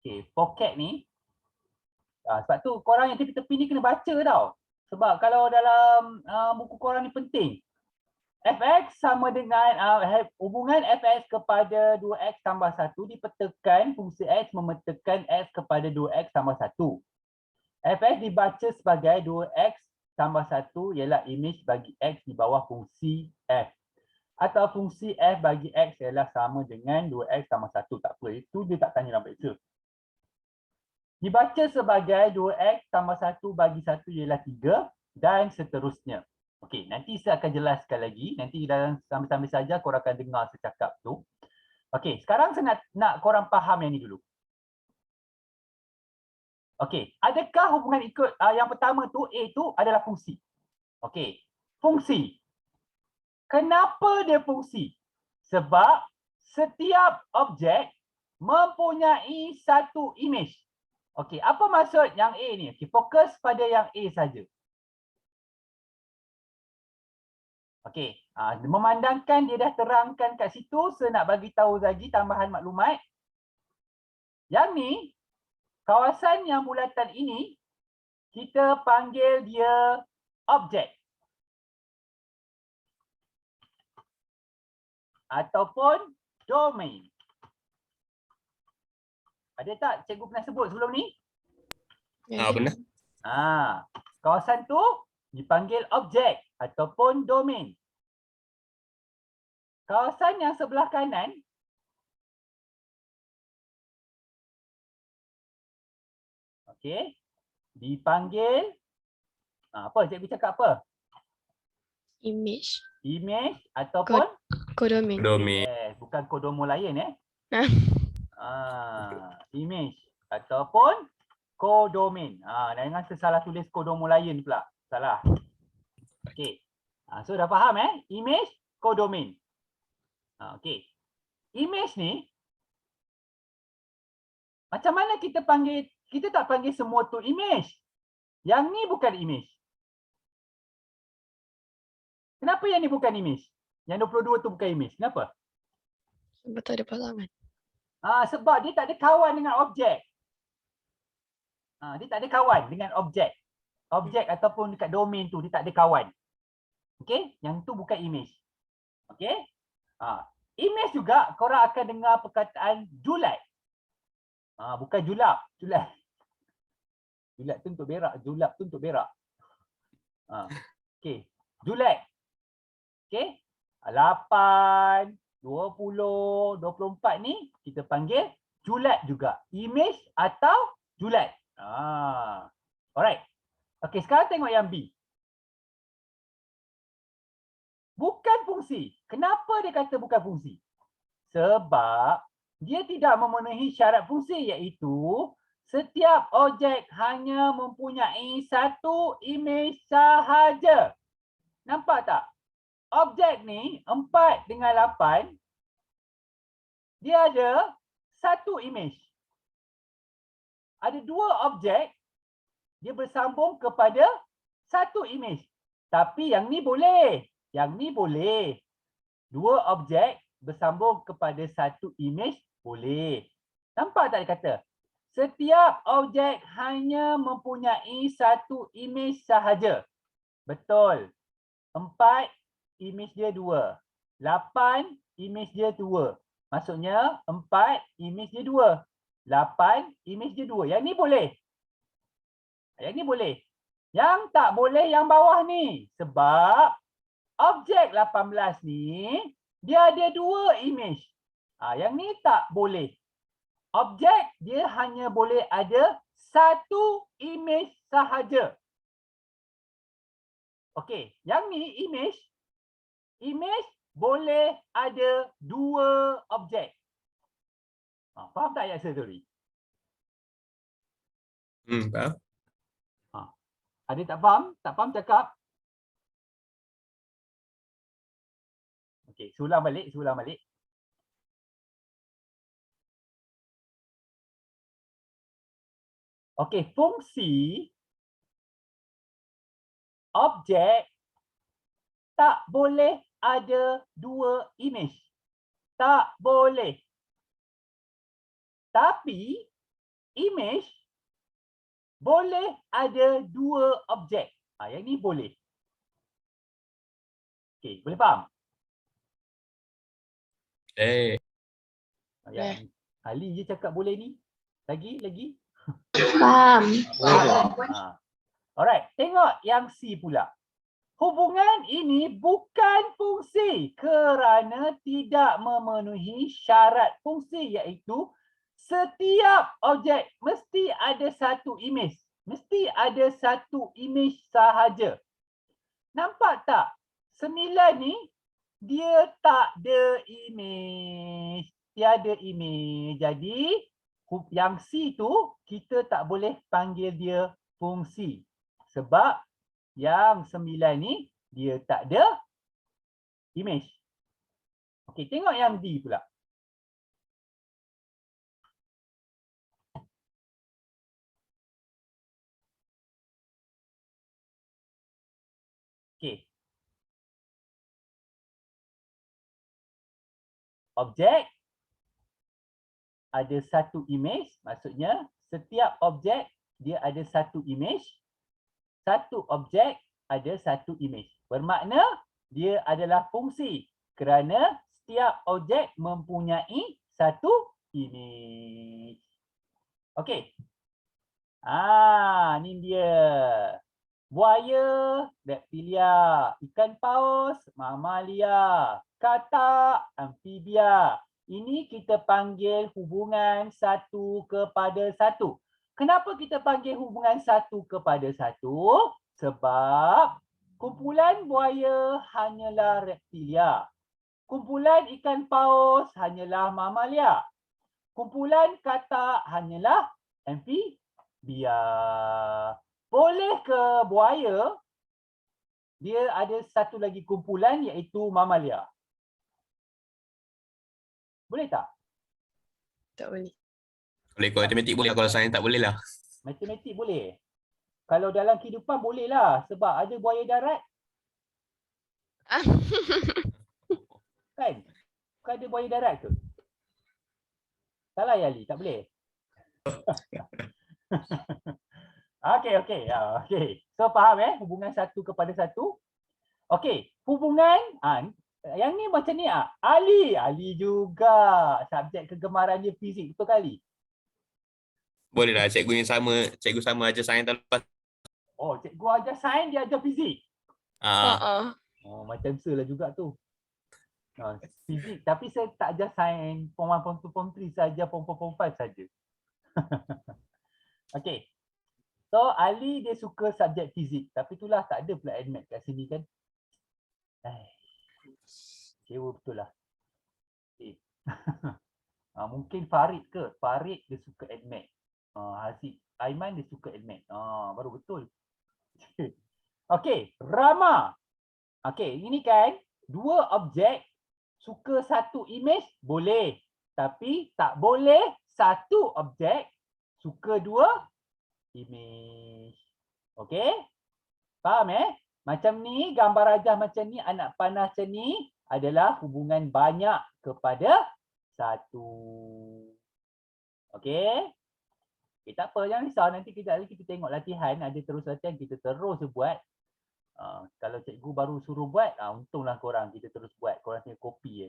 Okay, vocab ni. Sebab tu korang yang tepi-tepi ni kena baca tau. Sebab kalau dalam buku korang ni penting. Fx sama dengan hubungan Fx kepada 2x tambah 1 dipetakan fungsi x memetakan x kepada 2x tambah 1. Fx dibaca sebagai 2x tambah 1 ialah imej bagi x di bawah fungsi f. Atau fungsi f bagi x ialah sama dengan 2x tambah 1. Tak apa, itu dia tak tanya dalam peksa. Dibaca sebagai 2x tambah 1 bagi 1 ialah 3 dan seterusnya. Okey, nanti saya akan jelaskan lagi. Nanti dalam sambil-sambil saja korang akan dengar saya cakap tu. Okey, sekarang saya nak korang faham yang ni dulu. Okey, adakah hubungan ikut yang pertama tu A tu adalah fungsi? Okey, fungsi. Kenapa dia fungsi? Sebab setiap objek mempunyai satu imej. Okey, apa maksud yang A ni? Okey, fokus pada yang A saja. Okey, memandangkan dia dah terangkan kat situ, saya nak bagi tahu lagi tambahan maklumat. Yang ni, kawasan yang bulatan ini, kita panggil dia objek. Ataupun domain. Ada tak cikgu pernah sebut sebelum ni? Benar. Kawasan tu dipanggil objek ataupun domain. Kawasan yang sebelah kanan okey, dipanggil apa cikgu cakap apa? Image. Imej ataupun Kodomain. yes, bukan kodomo lain imej ataupun kodomain. Jangan tersalah tulis kodomo lain pula. Salah. Okey. So dah faham imej, kodomain. Okey. Imej ni macam mana kita panggil? Kita tak panggil semua tu imej. Yang ni bukan imej. Kenapa yang ni bukan imej? Yang 22 tu bukan imej. Kenapa? Sebab tak ada pasangan. Sebab dia tak ada kawan dengan objek. Dia tak ada kawan dengan objek. Objek ataupun dekat domain tu dia tak ada kawan. Okey? Yang tu bukan imej. Okey? Imej juga korang akan dengar perkataan julat. Bukan julap, julat. Julat tu untuk berak, julap tu untuk berak. Okey, julat. Okey? 8, 20, 24 ni kita panggil julat juga. Imej atau julat. Alright. Okey, sekarang tengok yang B. Bukan fungsi. Kenapa dia kata bukan fungsi? Sebab dia tidak memenuhi syarat fungsi, iaitu setiap objek hanya mempunyai satu imej sahaja. Nampak tak? Objek ni 4 dengan 8 dia ada satu imej. Ada dua objek dia bersambung kepada satu imej. Tapi yang ni boleh. Yang ni boleh. Dua objek bersambung kepada satu imej boleh. Nampak tak dia kata? Setiap objek hanya mempunyai satu imej sahaja. Betul. 4 imej dia 2. 8 imej dia 2. Maksudnya 4 imej dia 2. 8 imej dia 2. Yang ni boleh. Yang ni boleh. Yang tak boleh yang bawah ni. Sebab objek 18 ni dia ada 2 imej. Yang ni tak boleh. Objek dia hanya boleh ada satu imej sahaja. Okey, yang ni imej. Imej boleh ada 2 objek. Faham tak ayat tadi? Faham. Ada tak faham? Tak faham cakap? Okey, ulang balik, ulang balik. Okey, fungsi objek tak boleh ada 2 imej. Tak boleh. Tapi image boleh ada dua objek. Yang ni boleh. Okey, boleh faham? Yang Ali je cakap boleh ni. Lagi? Faham. Alright, tengok yang C pula. Hubungan ini bukan fungsi kerana tidak memenuhi syarat fungsi, iaitu setiap objek mesti ada satu image. Mesti ada satu image sahaja. Nampak tak? 9 ni dia tak ada image. Tiada image. Jadi yang C tu kita tak boleh panggil dia fungsi. Sebab yang 9 ni dia tak ada image. Okey, tengok yang D pula. Okey. Objek ada satu image, maksudnya setiap objek dia ada satu image. Satu objek ada satu image. Bermakna dia adalah fungsi kerana setiap objek mempunyai satu image. Okey. Ni dia. Buaya, reptilia. Ikan paus, mamalia. Katak, amfibia. Ini kita panggil hubungan satu kepada satu. Kenapa kita panggil hubungan satu kepada satu? Sebab kumpulan buaya hanyalah reptilia. Kumpulan ikan paus hanyalah mamalia. Kumpulan katak hanyalah amfibia. Boleh ke buaya dia ada satu lagi kumpulan iaitu mamalia? Boleh tak? Tak boleh. Kalau ikut matematik boleh, kalau sains tak boleh lah. Matematik boleh. Kalau dalam kehidupan boleh lah. Sebab ada buaya darat. Kan? Bukan ada buaya darat ke? Salah ya Ali? Tak boleh? Okey. So faham hubungan satu kepada satu. Okey, hubungan yang ni macam ni Ali juga subjek kegemaran dia fizik, betul kali? Boleh lah, cikgu sama aja sains tahun lepas. Oh, cikgu ajar sains, dia ajar fizik. Oh, macam saya lah juga tu. Fizik, tapi saya tak ajar sains form 1, form 2, form 3, saya ajar form 4, form 5 saja. Okey. So Ali dia suka subjek fizik, tapi itulah tak ada pula admat kat sini kan. Kecewa betul lah. Okay. Mungkin Farid ke? Farid dia suka admat. Haziq Aiman dia suka admat. Baru betul. Okey, Rama. Okey, ini kan dua objek suka satu image boleh. Tapi tak boleh satu objek suka dua image. Okey? Faham Macam ni, gambar rajah macam ni, anak panah macam ni adalah hubungan banyak kepada satu. Okey? Okay, tak apa, jangan risau. Nanti kejap lagi kita tengok latihan. Ada terus latihan, kita terus buat. Kalau cikgu baru suruh buat, untunglah korang kita terus buat. Korang tinggal copy je.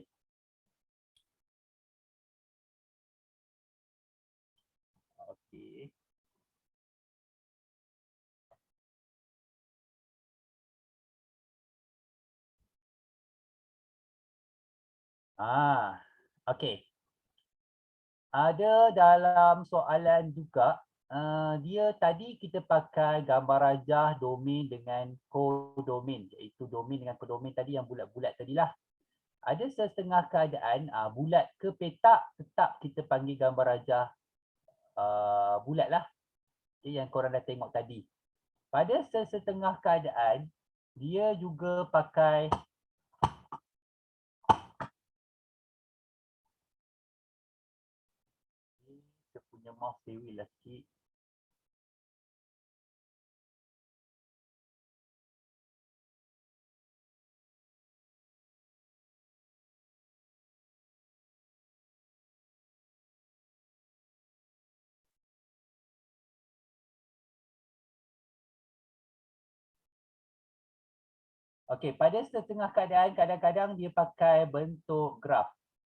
Okey. Okey. Ada dalam soalan juga, dia tadi kita pakai gambar rajah domain dengan kodomain, iaitu domain dengan kodomain tadi yang bulat-bulat tadilah. Ada setengah keadaan bulat ke petak tetap kita panggil gambar rajah bulat lah. Yang korang dah tengok tadi. Pada setengah keadaan dia juga pakai dia punya mouse dewi lah sikit. Okey, pada setengah keadaan kadang-kadang dia pakai bentuk graf.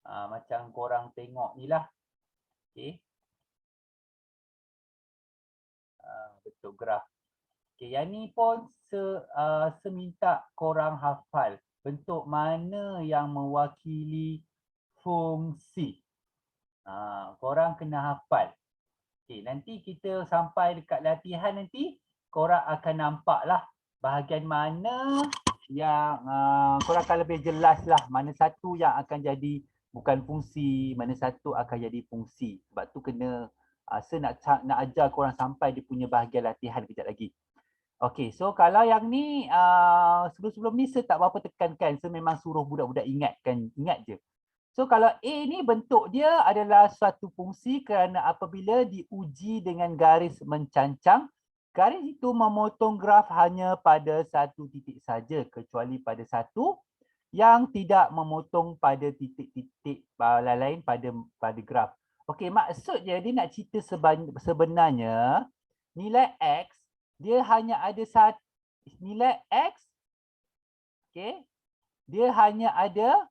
Macam korang tengok ni lah. Okey. Bentuk graf. Okey, yang ni pun seminta korang hafal bentuk mana yang mewakili fungsi. Korang kena hafal. Okey, nanti kita sampai dekat latihan nanti, korang akan nampak lah bahagian mana yang korang akan lebih jelas lah mana satu yang akan jadi bukan fungsi, mana satu akan jadi fungsi. Sebab tu kena saya nak ajar korang sampai dia punya bahagian latihan kejap lagi. Okey, so kalau yang ni sebelum-sebelum ni saya tak berapa tekankan, saya memang suruh budak-budak ingat je. So kalau A ni bentuk dia adalah suatu fungsi kerana apabila diuji dengan garis mencancang, garis itu memotong graf hanya pada satu titik saja kecuali pada satu yang tidak memotong pada titik-titik lain pada graf. Okey, maksudnya dia nak cerita sebenarnya nilai X dia hanya ada satu nilai X. Okey. Dia hanya ada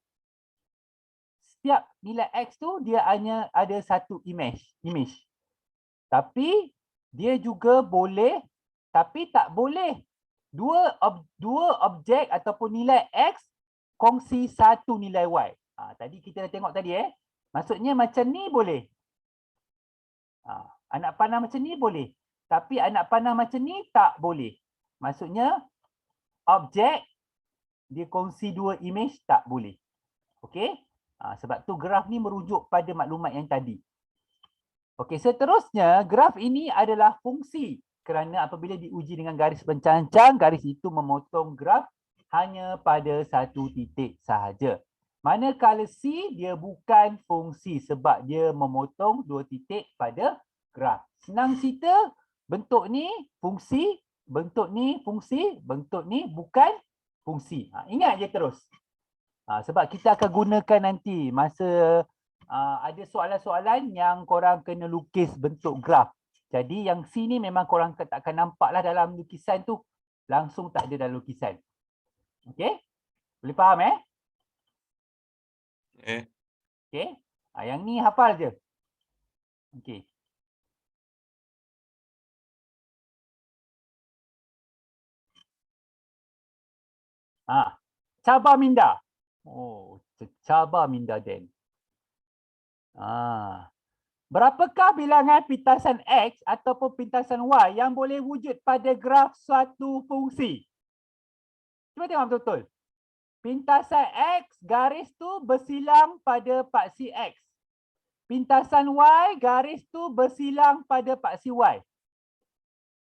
setiap nilai X tu dia hanya ada satu image. Tapi dia juga boleh tapi tak boleh dua objek ataupun nilai X kongsi satu nilai Y. Tadi kita dah tengok tadi Maksudnya macam ni boleh. Anak panah macam ni boleh. Tapi anak panah macam ni tak boleh. Maksudnya objek dia kongsi dua image tak boleh. Okey? Sebab tu graf ni merujuk pada maklumat yang tadi. Okey, seterusnya graf ini adalah fungsi kerana apabila diuji dengan garis pencancang, garis itu memotong graf hanya pada satu titik sahaja. Manakala C dia bukan fungsi sebab dia memotong dua titik pada graf. Senang cerita, bentuk ni fungsi, bentuk ni fungsi, bentuk ni bukan fungsi. Ingat je terus. Sebab kita akan gunakan nanti masa ada soalan-soalan yang korang kena lukis bentuk graf. Jadi yang C ni memang korang tak akan nampak lah dalam lukisan tu. Langsung tak ada dalam lukisan. Okey? Boleh faham Okey? Yang ni hafal je. Okey. Cabar minda. Oh, cabar minda then. Berapakah bilangan pintasan X ataupun pintasan Y yang boleh wujud pada graf suatu fungsi? Cuba tengok betul-betul. Pintasan X garis tu bersilang pada paksi X. Pintasan Y garis tu bersilang pada paksi Y.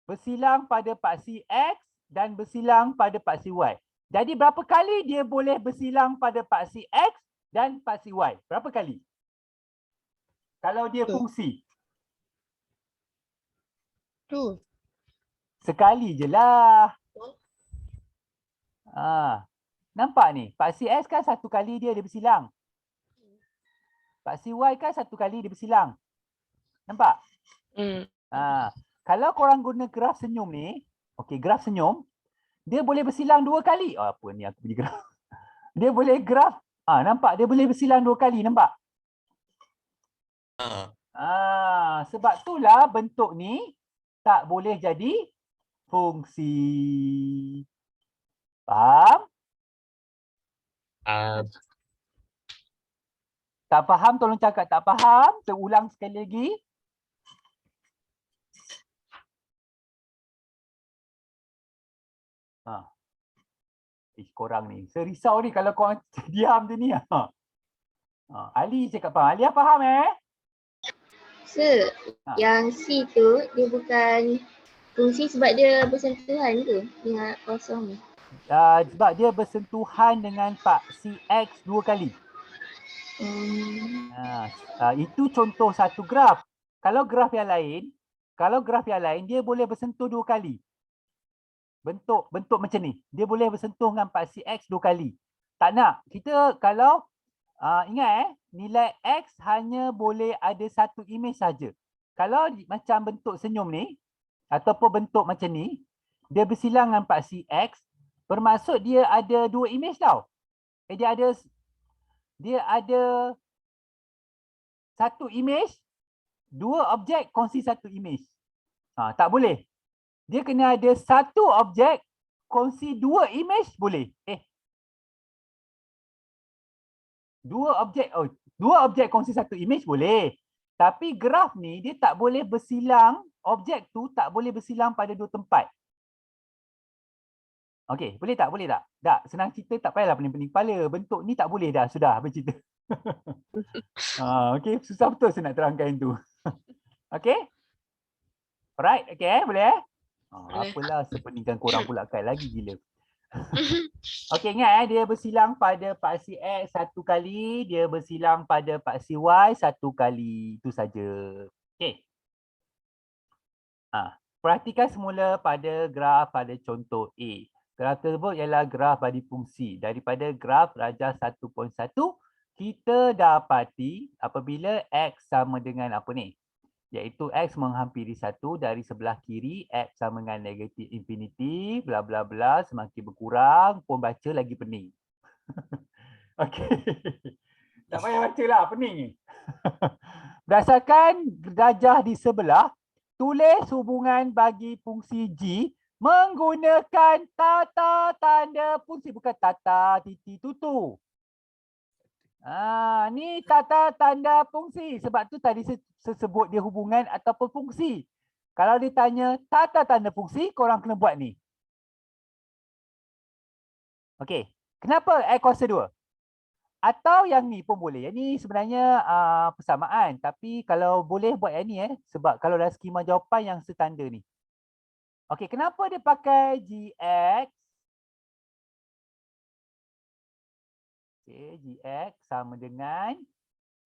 Bersilang pada paksi X dan bersilang pada paksi Y. Jadi berapa kali dia boleh bersilang pada paksi X dan paksi Y? Berapa kali? Kalau dia fungsi. Sekali je lah. Nampak ni? Paksi X kan satu kali dia bersilang. Paksi Y kan satu kali dia bersilang. Nampak? Kalau korang guna graf senyum ni, okey, graf senyum, dia boleh bersilang dua kali. Apa ni aku punya graf? Dia boleh graf. Nampak? Dia boleh bersilang dua kali. Nampak? Sebab itulah bentuk ni tak boleh jadi fungsi. Faham? Tak faham tolong cakap tak faham. Saya ulang sekali lagi. Korang ni. Saya risau ni kalau korang diam je ni. Ali cakap faham. Ali faham Sir, yang C tu dia bukan fungsi sebab dia bersentuhan ke dengan kosong ni? Sebab dia bersentuhan dengan paksi X dua kali. Itu contoh satu graf. Kalau graf yang lain dia boleh bersentuh dua kali. Bentuk macam ni. Dia boleh bersentuh dengan paksi X dua kali. Tak nak. Kita kalau ingat nilai X hanya boleh ada satu image saja. Kalau macam bentuk senyum ni ataupun bentuk macam ni, dia bersilang dengan paksi X. Bermaksud dia ada dua image tau. Dia ada satu image, dua objek kongsi satu image. Tak boleh. Dia kena ada satu objek kongsi dua image boleh. Dua objek kongsi satu image boleh. Tapi graf ni dia tak boleh bersilang, objek tu tak boleh bersilang pada dua tempat. Okey, boleh tak? Boleh tak? Tak, senang cerita tak payahlah pening-pening kepala. Bentuk ni tak boleh dah, sudah bercerita. Okey, susah betul saya nak terangkan tu. Okey? Alright, okey boleh Boleh. apalah sepeningkan korang pula kan lagi gila. Okey, ingat dia bersilang pada paksi X satu kali, dia bersilang pada paksi Y satu kali. Itu saja. Okey. Perhatikan semula pada graf pada contoh A. Graf tersebut ialah graf bagi fungsi. Daripada graf rajah 1.1, kita dapati apabila X sama dengan apa ni? Iaitu X menghampiri 1 dari sebelah kiri, X sama dengan negatif infinity, bla bla bla, semakin berkurang, pun baca lagi pening. Okey. Tak payah baca lah, pening ni. Berdasarkan darjah di sebelah, tulis hubungan bagi fungsi G menggunakan tata tanda fungsi, bukan tata titik tutu. Ni tata tanda fungsi. Sebab tu tadi sebut dia hubungan ataupun fungsi. Kalau ditanya tata tanda fungsi, korang kena buat ni. Okey. Kenapa X kuasa 2? Atau yang ni pun boleh. Yang ni sebenarnya persamaan. Tapi kalau boleh buat yang ni sebab kalau dalam skema jawapan yang setanda ni. Okey, kenapa dia pakai GX? Okay, GX sama dengan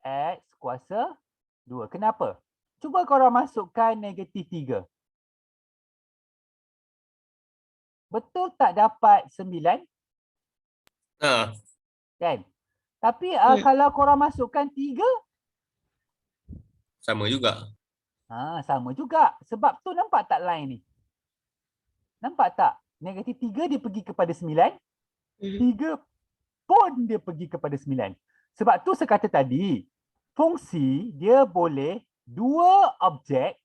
X kuasa 2. Kenapa? Cuba korang masukkan negatif 3. Betul tak dapat 9? Kan? Tapi kalau korang masukkan 3? Sama juga. Sama juga. Sebab tu nampak tak line ni? Nampak tak? Negatif 3 dia pergi kepada 9. 3 pun dia pergi kepada 9. Sebab tu saya kata tadi, fungsi dia boleh dua objek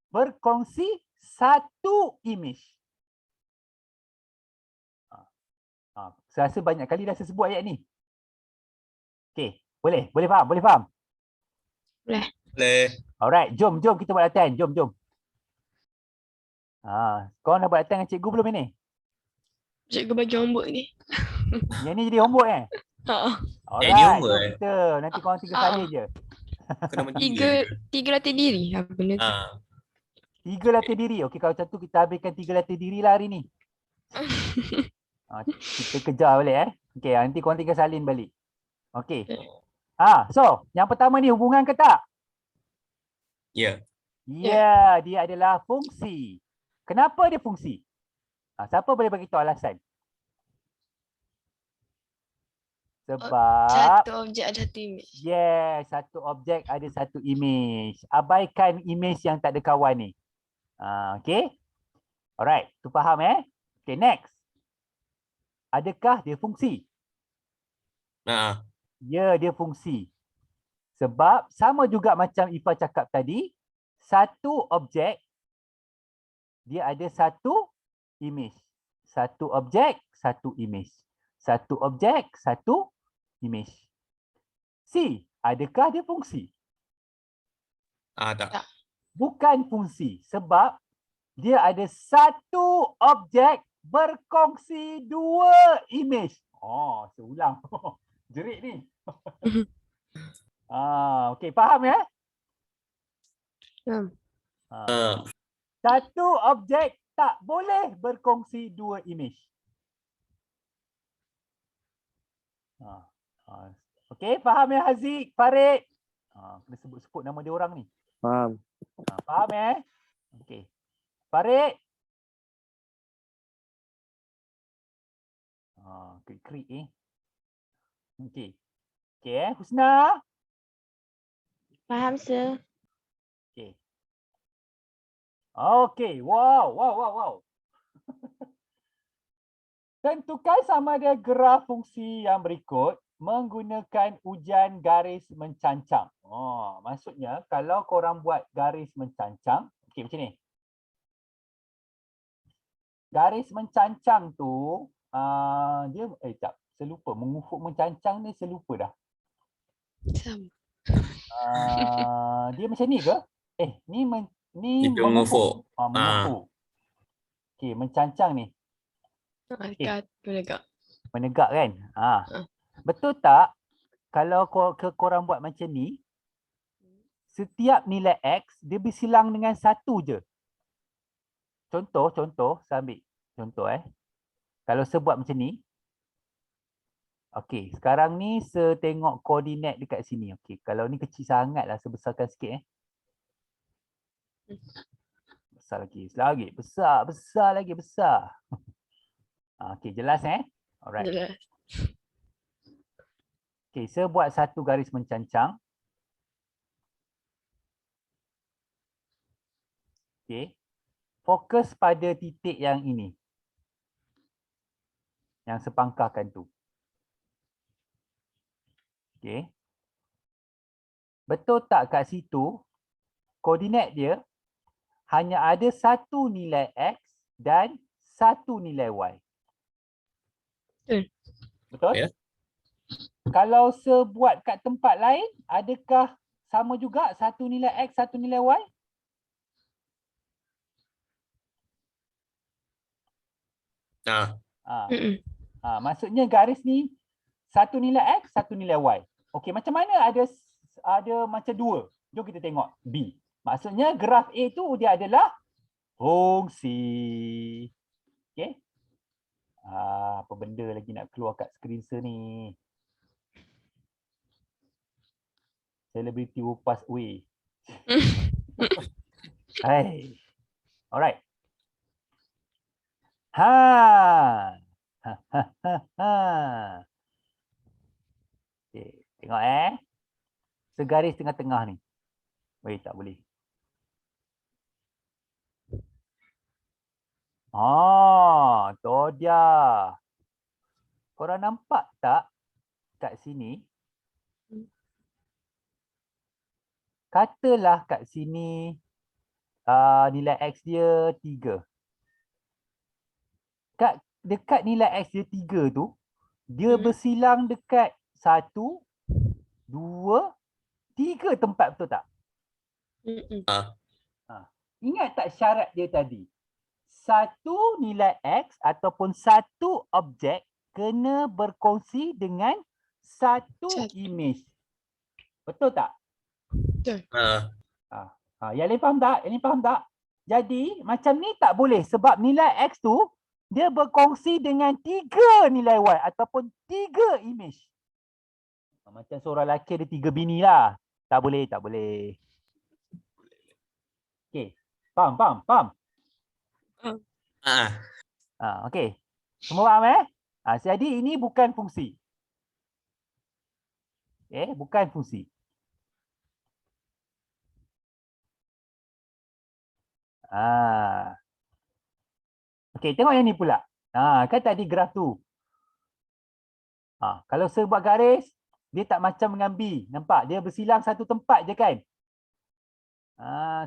berkongsi satu image. Saya rasa banyak kali dah saya sebut ayat ni. Okey, boleh faham? Boleh faham? Boleh. Alright, jom kita buat latihan. Jom. Korang dah buat latihan dengan cikgu belum ini? Cikgu bagi homework ni. Yang ni jadi homework Ni Alright, homework jom kita. Nanti korang 3 salin je. Kena tiga. Tiga latih diri. Apa benda tu? 3 latih diri. Okey, kalau macam tu kita habiskan 3 latih diri lah hari ni. Kita kejar balik Okey, nanti korang 3 salin balik. Okey. So, yang pertama ni hubungan ke tak? Ya. Ya, dia adalah fungsi. Kenapa dia fungsi? Siapa boleh bagi tahu alasan? Sebab Satu objek ada satu image. yes, satu objek ada satu image. Abaikan image yang tak ada kawan ni. Okay. Alright, tu faham Okay, next. Adakah dia fungsi? Ya, dia fungsi. Sebab sama juga macam Ifa cakap tadi, satu objek dia ada satu image. Satu objek, satu image. Satu objek, satu image. C, adakah dia fungsi? Tak. Bukan fungsi sebab dia ada satu objek berkongsi dua image. Saya ulang. Jerit ni. Okey, faham ya? Satu objek tak boleh berkongsi dua image. Okey, faham ya Haziq, Farid? Kena sebut-sebut nama dia orang ni. Faham. Faham Okey. Farid? Krik-krik Okey. Okey Husna? Faham, sir. Okey. Okey, wow. Tentukan sama ada graf fungsi yang berikut menggunakan ujian garis mencancang. Oh, maksudnya kalau korang buat garis mencancang, okey macam ni. Garis mencancang tu dia tak, saya lupa mengufuk mencancang ni, saya lupa dah. Sama. Dia macam ni ke? Ni Itu mengufuk. mengufuk. Okey, mencancang ni. Kat penegak. Menegak kan? Ah. Betul tak kalau korang buat macam ni, setiap nilai X dia bersilang dengan satu je. Contoh, saya ambil contoh Kalau saya buat macam ni, okey, sekarang ni saya tengok koordinat dekat sini. Okey, kalau ni kecil sangatlah, saya besarkan sikit Besar lagi, besar lagi. Okey, jelas Alright. Jelas. Okey, saya buat satu garis mencancang. Okey. Fokus pada titik yang ini. Yang sepangkahkan tu. Okey. Betul tak kat situ koordinat dia hanya ada satu nilai X dan satu nilai Y. Betul? Ya. Kalau saya buat kat tempat lain, adakah sama juga satu nilai X, satu nilai Y? Maksudnya garis ni satu nilai X, satu nilai Y. Okey, macam mana ada macam dua? Jom kita tengok B. Maksudnya graf A tu dia adalah fungsi. Okey. Apa benda lagi nak keluar kat skrin saya ni? Celebrity pass away. Hai. Alright. Okay, tengok segaris tengah-tengah ni. Weh, tak boleh. Tu dia. Korang nampak tak kat sini? Katalah kat sini nilai X dia 3. Dekat nilai X dia 3 tu, dia bersilang dekat 1, 2, 3 tempat, betul tak? Ingat tak syarat dia tadi? Satu nilai X ataupun satu objek kena berkongsi dengan satu image. Betul tak? Betul. Yang lain faham tak? Jadi macam ni tak boleh sebab nilai X tu dia berkongsi dengan 3 nilai Y ataupun 3 image. Macam seorang lelaki ada 3 bini lah. Tak boleh. Okey. Faham? Okey. Semua faham jadi ini bukan fungsi. Bukan fungsi. Okey, tengok yang ni pula. Kan tadi graf tu. Kalau saya buat garis, dia tak macam dengan B. Nampak? Dia bersilang satu tempat je kan?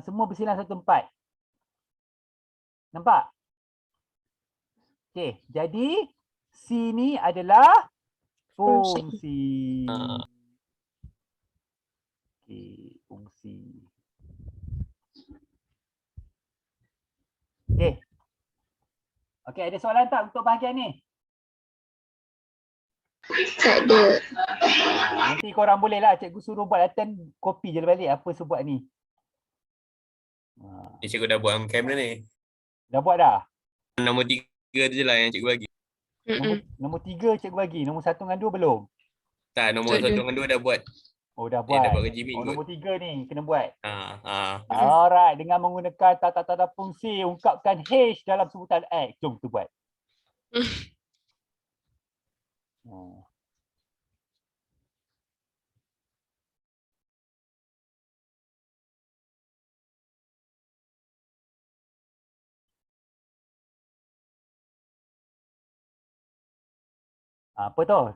Semua bersilang satu tempat. Nampak? Okey, jadi C ni adalah fungsi. Okey, fungsi. Okey, ada soalan tak untuk bahagian ni? Tak ada. Nanti korang boleh lah, cikgu suruh buat latihan, copy je balik apa saya buat ni. Ni cikgu dah buat on camera ni. Dah buat dah? Nombor 3 tu je lah yang cikgu bagi. Nombor 3 cikgu bagi, nombor 1 dengan 2 belum? Tak, nombor 1 dengan 2 dah buat. Dah buat. Dah buat kerja minggu. Nombor 3 ni kena buat. Alright, dengan menggunakan tata-tata fungsi, ungkapkan H dalam sebutan X. Jom kita buat. Apa tu?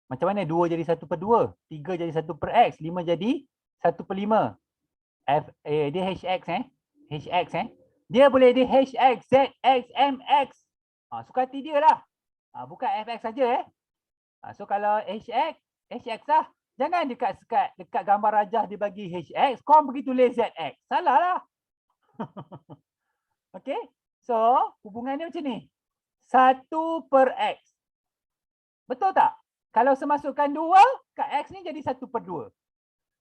Macam mana 2 jadi 1/2? 3 jadi 1/x, 5 jadi 1/5. Dia hx hx dia boleh di hx, zx, mx. Suka hati dia lah. Bukan fx saja so kalau hx lah. Jangan dekat gambar rajah dia bagi hx, kau pergi tulis zx. Salah lah. Okey. So, hubungan dia macam ni. 1/x. Betul tak? Kalau semasukkan 2 kat x ni jadi 1/2.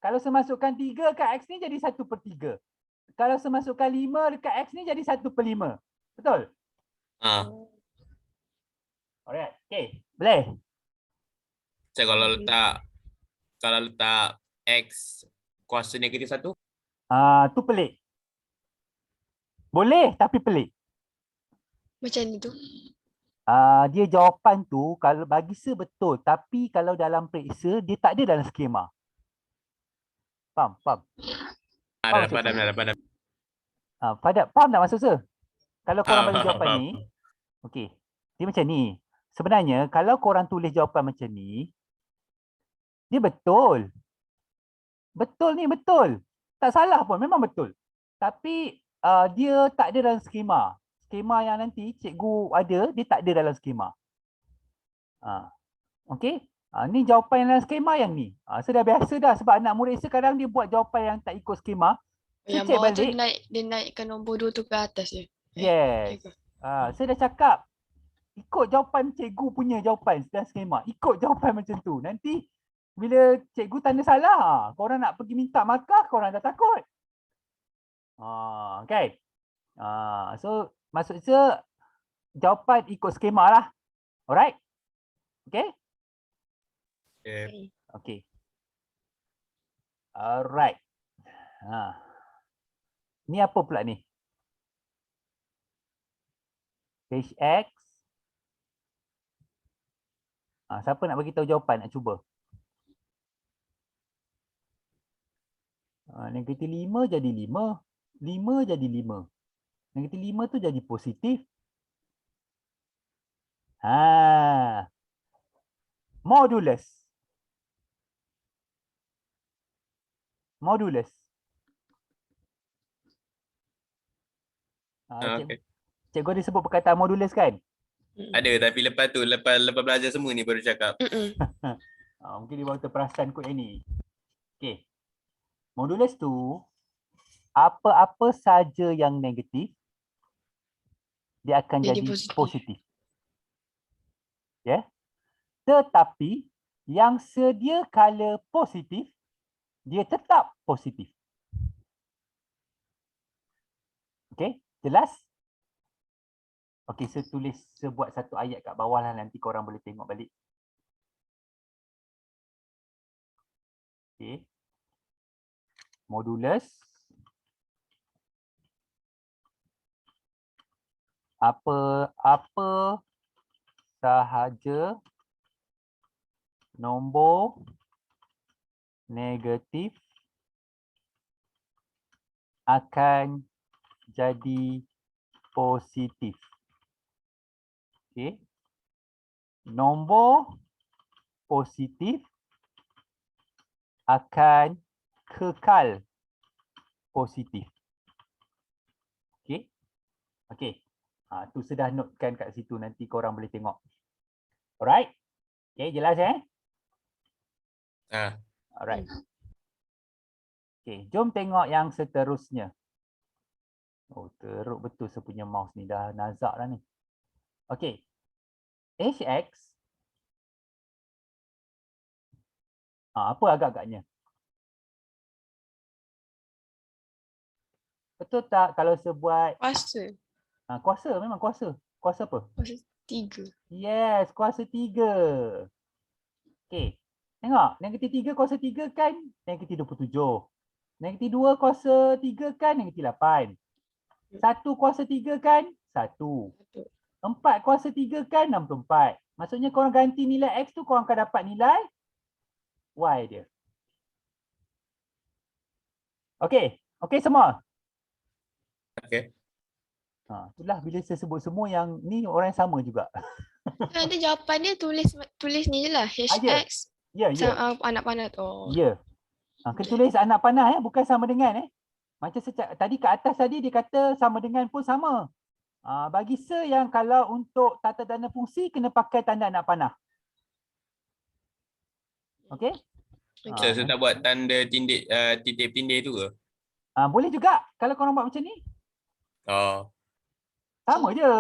Kalau semasukkan 3 kat x ni jadi 1/3. Kalau semasukkan 5 dekat x ni jadi 1/5. Betul? Alright. Okay. Boleh? Cik, kalau letak X kuasa negatif 1? Tu pelik. Boleh tapi pelik. Macam ni tu. Dia jawapan tu kalau bagi betul, tapi kalau dalam periksa dia tak ada dalam skema. Faham? Dah padam. Faham tak maksud saya? Kalau korang bagi jawapan ni, okey. Dia macam ni. Sebenarnya kalau korang tulis jawapan macam ni, dia betul. Betul ni betul. Tak salah pun, memang betul. Tapi dia tak ada dalam skema. Skema yang nanti cikgu ada, dia tak ada dalam skema. Okey. Ni jawapan dalam skema yang ni. Saya dah biasa dah sebab anak murid sekarang dia buat jawapan yang tak ikut skema. So, Yang cek bawah tu balik. dia naikkan nombor 2 tu ke atas je. Yes. Saya dah cakap ikut jawapan cikgu punya jawapan dan skema. Ikut jawapan macam tu. Nanti bila cikgu tanda salah, korang nak pergi minta markah, korang dah takut. Okay. So maksud saya jawapan ikut skema lah. Alright? Okay? Okay. Alright. Ni apa pula ni? Hx. Siapa nak bagi tahu jawapan? Nak cuba. Negatif 5 jadi 5. 5 jadi 5. Negatif 5 tu jadi positif. Modulus. Modulus. Okay. Cikgu ada sebut perkataan modulus kan? Ada, tapi lepas belajar semua ni baru cakap. Mungkin dia baru terperasan kot yang ni. Okay. Modulus tu, apa-apa saja yang negatif, dia akan jadi positif. Ya. Tetapi, yang sedia kala positif, dia tetap positif. Okay, jelas? Okay, saya buat satu ayat kat bawah lah, nanti korang boleh tengok balik. Okay. Modulus. Apa sahaja nombor negatif akan jadi positif. Okay. Nombor positif akan kekal positif. Okay. Okay. Tu sudah notekan kat situ, nanti korang boleh tengok. Alright. Okay, jelas Alright. Okay, jom tengok yang seterusnya. Teruk betul saya punya mouse ni, dah nazak dah ni. Okay. Hx. Apa agak-agaknya? Betul tak kalau saya buat Kuasa. Kuasa, memang kuasa. Kuasa apa? Kuasa 3. Yes, kuasa 3. Okay. Tengok, negatif 3 kuasa 3 kan negatif 27. Negatif 2 kuasa 3 kan negatif 8. 1 kuasa 3 kan 1. 4 kuasa 3 kan 64. Maksudnya korang ganti nilai X tu, korang akan dapat nilai Y dia. Okay. Okay semua? Okay. Itulah bila saya sebut semua yang ni orang yang sama juga. Nanti jawapan dia tulis ni je lah. Ya. HX Ya, ya. anak panah tu. Oh. Ya. Kena tulis anak panah bukan sama dengan Macam tadi kat atas tadi dia kata sama dengan pun sama. Bagi se yang kalau untuk tata tanda fungsi kena pakai tanda anak panah. Okey? Okay. Saya tak buat tanda tindik titik tindih tu ke? Boleh juga kalau korang buat macam ni. Oh. Sama je.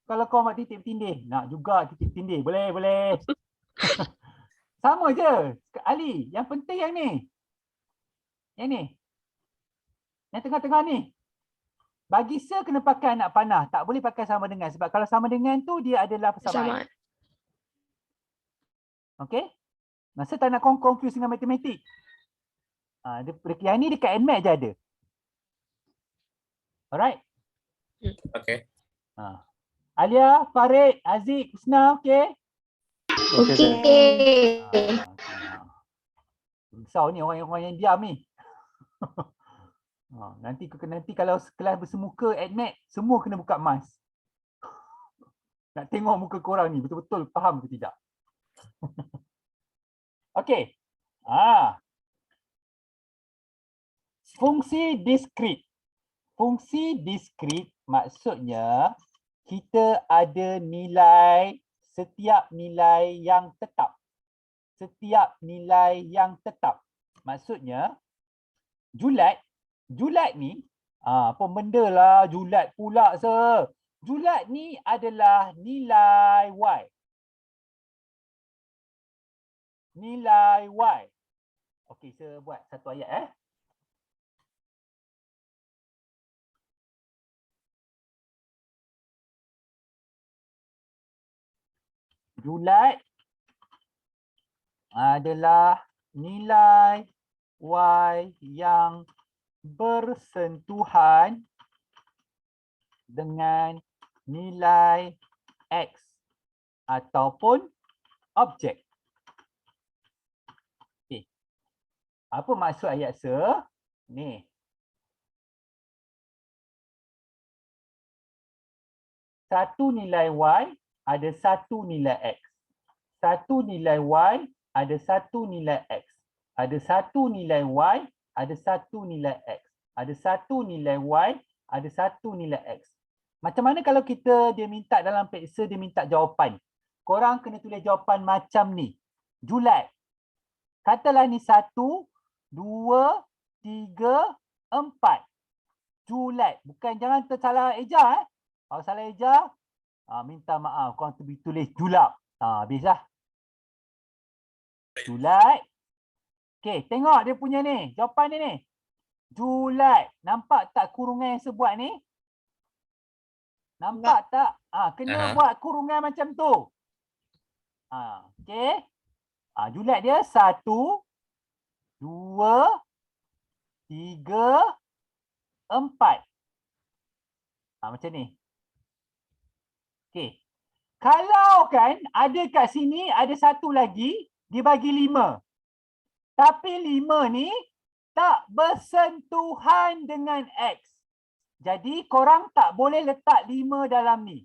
Kalau kau buat titik tindih, nak juga titik tindih. Boleh, boleh. Sama je. Ali, yang penting yang ni. Yang ni. Yang tengah-tengah ni. Bagi se kena pakai anak panah. Tak boleh pakai sama dengan. Sebab kalau sama dengan tu dia adalah persamaan. Sama. Okey? Masa tak nak confuse dengan matematik. Yang ni dekat NMAT je ada. Alright? Okay. Alia, Farid, Aziz, Husna, okey? Okey. Risau ni orang-orang yang diam ni. Nanti kalau kelas bersemuka admit, semua kena buka mask. Nak tengok muka korang ni betul-betul faham ke tidak. Okey. Fungsi diskrit. Fungsi diskrit maksudnya kita ada nilai, setiap nilai yang tetap. Setiap nilai yang tetap. Maksudnya julat ni apa benda lah julat pula se. Julat ni adalah nilai Y. Nilai Y. Okey, saya buat satu ayat Julat adalah nilai Y yang bersentuhan dengan nilai X ataupun objek. Okay. Apa maksud ayat se? Ni. Satu nilai Y ada satu nilai X. Satu nilai Y ada satu nilai X. Ada satu nilai Y ada satu nilai X. Ada satu nilai Y ada satu nilai X. Macam mana kalau dia minta dalam peksa dia minta jawapan. Korang kena tulis jawapan macam ni. Julat. Katalah ni 1, 2, 3, 4. Julat. Bukan jangan tersalah eja. Kalau salah eja, minta maaf. Korang tulis julap. Habislah. Julat. Okey, tengok dia punya ni. Jawapan dia ni. Julat. Nampak tak kurungan yang saya buat ni? Nampak tak? Kena buat kurungan macam tu. Okey. Julat dia 1, 2, 3, 4. Macam ni. Okey. Kalau kan ada kat sini ada satu lagi, dia bagi 5. Tapi 5 ni tak bersentuhan dengan X. Jadi korang tak boleh letak 5 dalam ni.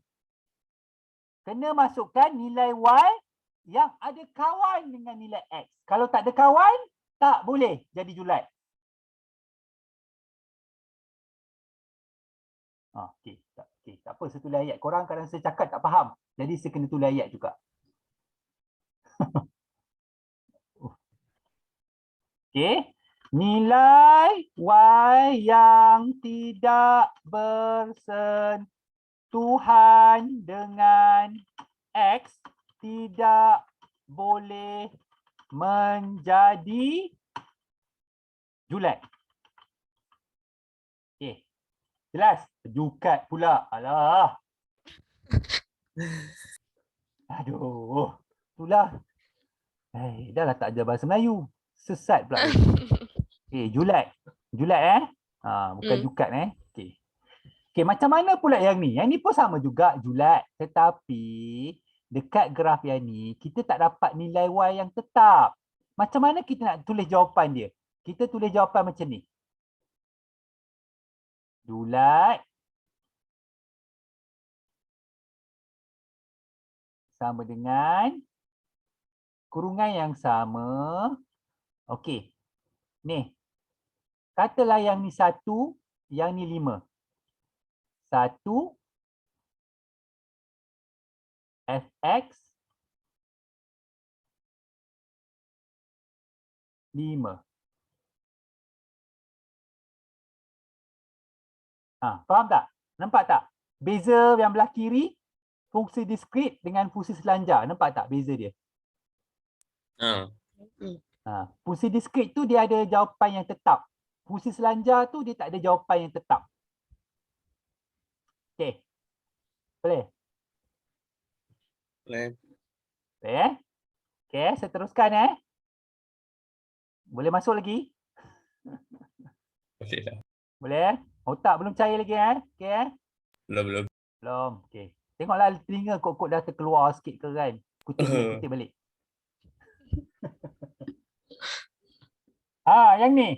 Kena masukkan nilai Y yang ada kawan dengan nilai X. Kalau tak ada kawan, tak boleh jadi julat. Okey, tak apa saya tulis ayat. Korang kadang saya cakap tak faham. Jadi saya kena tulis ayat juga. Okey. Nilai Y yang tidak bersentuhan dengan X tidak boleh menjadi julat. Okey. Jelas? Jukat pula. Alah. Aduh. Itulah. Dah lah tak ajar bahasa Melayu. Sesat pula. Julat. Julat bukan jukat Okey. Okey, macam mana pula yang ni? Yang ni pun sama juga julat. Tetapi dekat graf yang ni kita tak dapat nilai Y yang tetap. Macam mana kita nak tulis jawapan dia? Kita tulis jawapan macam ni. Julat sama dengan kurungan yang sama. Okey. Ni. Katalah yang ni 1, yang ni 5. 1 fx 5. Faham tak? Nampak tak? Beza yang belah kiri fungsi diskrit dengan fungsi selanjar. Nampak tak beza dia? Fungsi diskrit tu dia ada jawapan yang tetap. Fungsi selanjar tu dia tak ada jawapan yang tetap. Okey. Boleh? Boleh. Boleh? Okey, saya teruskan Boleh masuk lagi? Boleh lah. Boleh? Otak belum cair lagi Okey Belum. Belum. Okey. Tengoklah telinga kok dah terkeluar sikit ke kan. Kutip balik. Yang ni.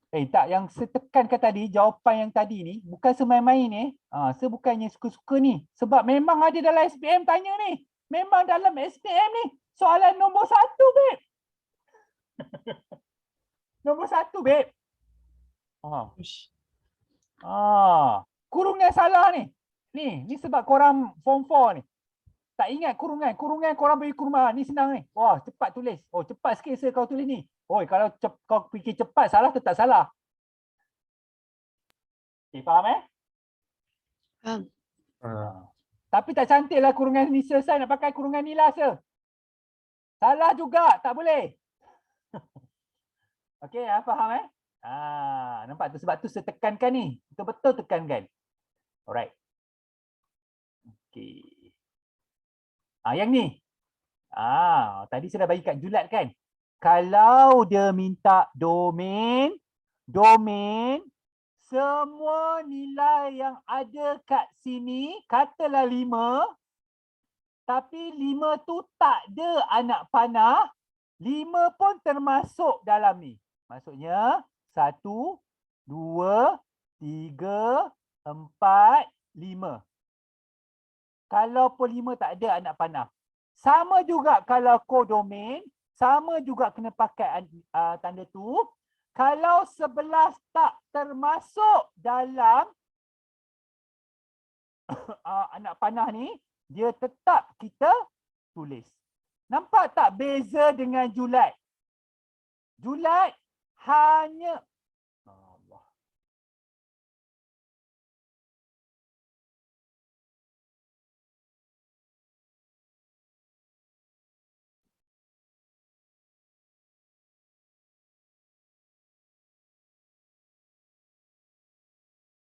Tak, yang saya tekankan tadi, jawapan yang tadi ni bukan semain-main saya bukannya suka-suka ni. Sebab memang ada dalam SPM tanya ni. Memang dalam SPM ni soalan nombor 1, babe. Nombor 1, babe. Kurungan salah ni. Ni sebab korang form 4 ni. Tak ingat kurungan. Kurungan korang bagi kurungan. Ni senang ni. Wah, cepat tulis. Oh, cepat sikit saya kau tulis ni. Kalau kau fikir cepat, salah tetap salah. Okay, faham Faham. Tapi tak cantik lah kurungan ni selesai nak pakai kurungan ni lah sir. Salah juga, tak boleh. Okey, faham nampak tu sebab tu saya tekankan ni. Betul-betul tekankan. Alright. Okey. Yang ni. Tadi saya dah bagi kat Julat kan. Kalau dia minta domain, semua nilai yang ada kat sini, katalah 5, tapi 5 tu tak ada anak panah, 5 pun termasuk dalam ni. Maksudnya 1, 2, 3, 4, 5. Kalau pun 5 tak ada anak panah. Sama juga kalau kodomain, sama juga kena pakai tanda tu. Kalau 11 tak termasuk dalam anak panah ni, dia tetap kita tulis. Nampak tak beza dengan Julat? Julat hanya